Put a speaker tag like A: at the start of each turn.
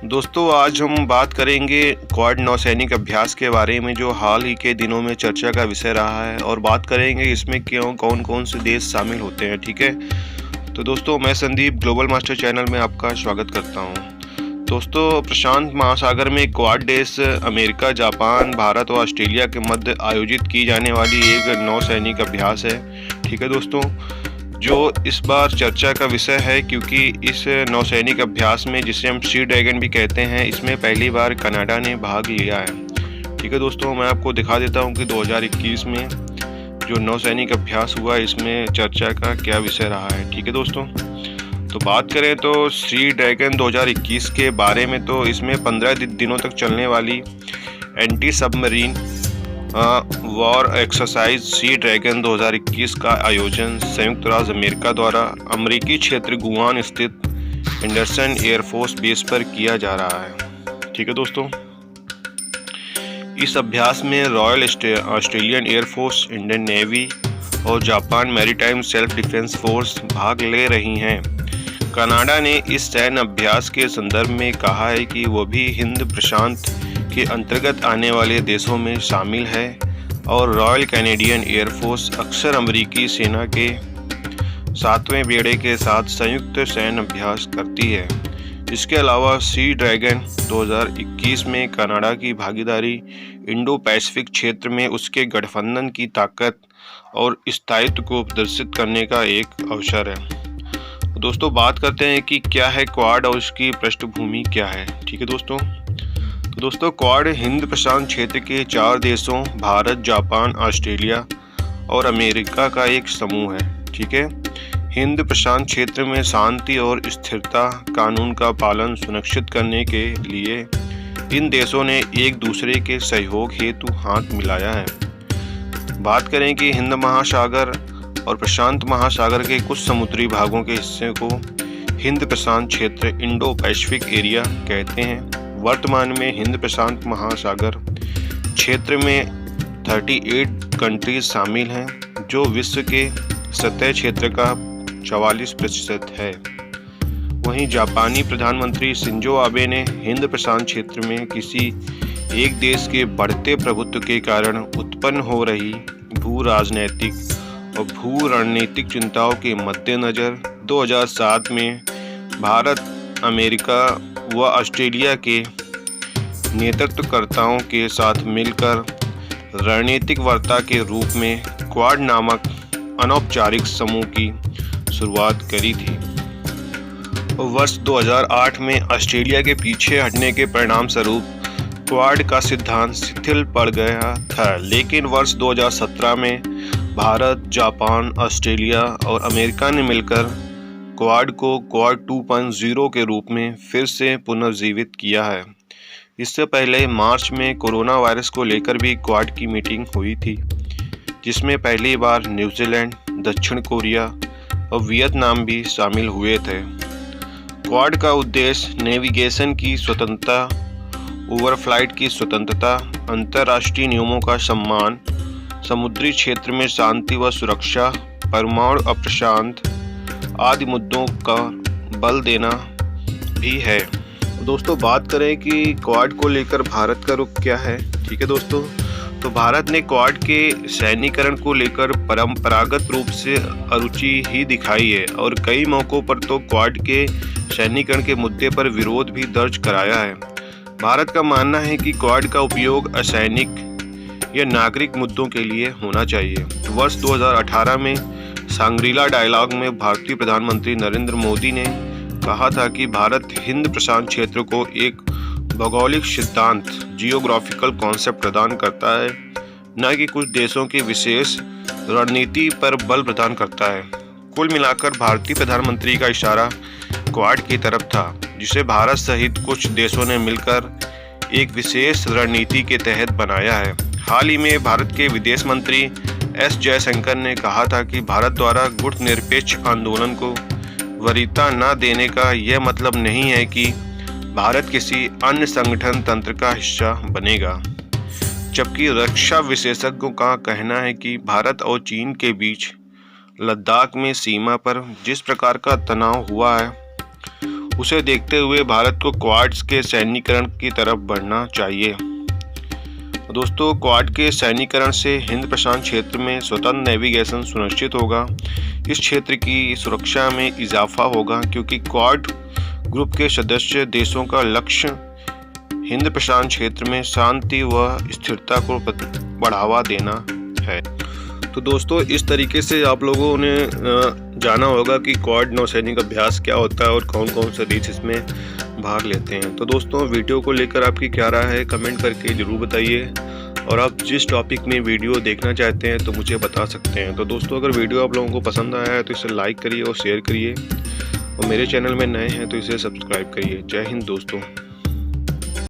A: दोस्तों आज हम बात करेंगे क्वाड नौसैनिक अभ्यास के बारे में जो हाल ही के दिनों में चर्चा का विषय रहा है और बात करेंगे इसमें कौन कौन से देश शामिल होते हैं। ठीक है, तो दोस्तों मैं संदीप ग्लोबल मास्टर चैनल में आपका स्वागत करता हूं। दोस्तों प्रशांत महासागर में क्वाड देश अमेरिका, जापान, भारत और ऑस्ट्रेलिया के मध्य आयोजित की जाने वाली एक नौसैनिक अभ्यास है। ठीक है दोस्तों, जो इस बार चर्चा का विषय है क्योंकि इस नौसैनिक अभ्यास में, जिसे हम सी ड्रैगन भी कहते हैं, इसमें पहली बार कनाडा ने भाग लिया है। ठीक है दोस्तों, मैं आपको दिखा देता हूं कि 2021 में जो नौसैनिक अभ्यास हुआ इसमें चर्चा का क्या विषय रहा है। ठीक है दोस्तों, तो बात करें तो सी ड्रैगन 2021 के बारे में, तो इसमें 15 दिनों तक चलने वाली anti submarine war exercise sea dragon 2021 का आयोजन संयुक्त राज्य अमेरिका द्वारा अमेरिकी क्षेत्र गुआम स्थित एंडरसन एयरफोर्स बेस पर किया जा रहा है। ठीक है दोस्तों, इस अभ्यास में Royal Australian Air Force, Indian Navy और Japan Maritime Self Defence Force भाग ले रही हैं। कनाडा ने इस सैन्य अभ्यास के संदर्भ में कहा है कि वो भी हिंद प्रशांत के अंतर्गत आने वाले देशों में शामिल है और रॉयल कैनेडियन एयरफोर्स अक्सर अमेरिकी सेना के 7वें बेड़े के साथ संयुक्त सैन्य अभ्यास करती है। इसके अलावा सी ड्रैगन 2021 में कनाडा की भागीदारी इंडो पैसिफिक क्षेत्र में उसके गठबंधन की ताकत और स्थायित्व को प्रदर्शित करने का एक अवसर है। दोस्तों बात करते हैं कि क्या है क्वाड और उसकी पृष्ठभूमि क्या है। ठीक है दोस्तों क्वाड हिंद प्रशांत क्षेत्र के 4 देशों भारत, जापान, ऑस्ट्रेलिया और अमेरिका का एक समूह है। ठीक है, हिंद प्रशांत क्षेत्र में शांति और स्थिरता, कानून का पालन सुनिश्चित करने के लिए इन देशों ने एक दूसरे के सहयोग हेतु हाथ मिलाया है। बात करें कि हिंद महासागर और प्रशांत महासागर के कुछ समुद्री भागों के हिस्से को हिंद प्रशांत क्षेत्र, इंडो पैसिफिक एरिया कहते हैं। वर्तमान में हिंद प्रशांत महासागर क्षेत्र में 38 कंट्रीज शामिल हैं, जो विश्व के सतह क्षेत्र का 44% है। वहीं जापानी प्रधानमंत्री शिंजो आबे ने हिंद प्रशांत क्षेत्र में किसी एक देश के बढ़ते प्रभुत्व के कारण उत्पन्न हो रही भू राजनैतिक और भू रणनीतिक चिंताओं के मद्देनज़र 2007 में भारत, अमेरिका व ऑस्ट्रेलिया के नेतृत्वकर्ताओं के साथ मिलकर रणनीतिक वार्ता के रूप में क्वाड नामक अनौपचारिक समूह की शुरुआत करी थी। वर्ष 2008 में ऑस्ट्रेलिया के पीछे हटने के परिणाम स्वरूप क्वाड का सिद्धांत शिथिल पड़ गया था, लेकिन वर्ष 2017 में भारत, जापान, ऑस्ट्रेलिया और अमेरिका ने मिलकर क्वाड को क्वाड 2.0 के रूप में फिर से पुनर्जीवित किया है। इससे पहले मार्च में कोरोना वायरस को लेकर भी क्वाड की मीटिंग हुई थी, जिसमें पहली बार न्यूजीलैंड, दक्षिण कोरिया और वियतनाम भी शामिल हुए थे। क्वाड का उद्देश्य नेविगेशन की स्वतंत्रता, ओवरफ्लाइट की स्वतंत्रता, अंतर्राष्ट्रीय नियमों का सम्मान, समुद्री क्षेत्र में शांति व सुरक्षा, परमाणु अप्रशांत आदि मुद्दों का बल देना भी है। दोस्तों बात करें कि क्वाड को लेकर भारत का रुख क्या है। ठीक है दोस्तों, तो भारत ने क्वाड के सैन्यीकरण को लेकर परंपरागत रूप से अरुचि ही दिखाई है और कई मौक़ों पर तो क्वाड के सैन्यीकरण के मुद्दे पर विरोध भी दर्ज कराया है। भारत का मानना है कि क्वाड का उपयोग असैनिक या नागरिक मुद्दों के लिए होना चाहिए। वर्ष 2018 में सांग्रीला डायलॉग में भारतीय प्रधानमंत्री नरेंद्र मोदी ने कहा था कि भारत हिंद प्रशांत क्षेत्र को एक भौगोलिक सिद्धांत, जियोग्राफिकल कॉन्सेप्ट प्रदान करता है, न कि कुछ देशों की विशेष रणनीति पर बल प्रदान करता है। कुल मिलाकर भारतीय प्रधानमंत्री का इशारा क्वाड की तरफ था, जिसे भारत सहित कुछ देशों ने मिलकर एक विशेष रणनीति के तहत बनाया है। हाल ही में भारत के विदेश मंत्री एस जयशंकर ने कहा था कि भारत द्वारा गुटनिरपेक्ष आंदोलन को वरीयता न देने का यह मतलब नहीं है कि भारत किसी अन्य संगठन तंत्र का हिस्सा बनेगा। जबकि रक्षा विशेषज्ञों का कहना है कि भारत और चीन के बीच लद्दाख में सीमा पर जिस प्रकार का तनाव हुआ है उसे देखते हुए भारत को क्वाड्स के सैन्यीकरण की तरफ बढ़ना चाहिए। दोस्तों, क्वाड के सैन्यीकरण से हिंद प्रशांत क्षेत्र में स्वतंत्र नेविगेशन सुनिश्चित होगा। इस क्षेत्र की सुरक्षा में इजाफा होगा क्योंकि क्वाड ग्रुप के सदस्य देशों का लक्ष्य हिंद प्रशांत क्षेत्र में शांति व स्थिरता को बढ़ावा देना है। तो दोस्तों, इस तरीके से आप लोगों ने जाना होगा कि क्वाड नौसैनिक अभ्यास क्या होता है और कौन कौन से देश इसमें भाग लेते हैं। तो दोस्तों, वीडियो को लेकर आपकी क्या राय है कमेंट करके ज़रूर बताइए, और आप जिस टॉपिक में वीडियो देखना चाहते हैं तो मुझे बता सकते हैं। तो दोस्तों, अगर वीडियो आप लोगों को पसंद आया है तो इसे लाइक करिए और शेयर करिए, और मेरे चैनल में नए हैं तो इसे सब्सक्राइब करिए। जय हिंद दोस्तों।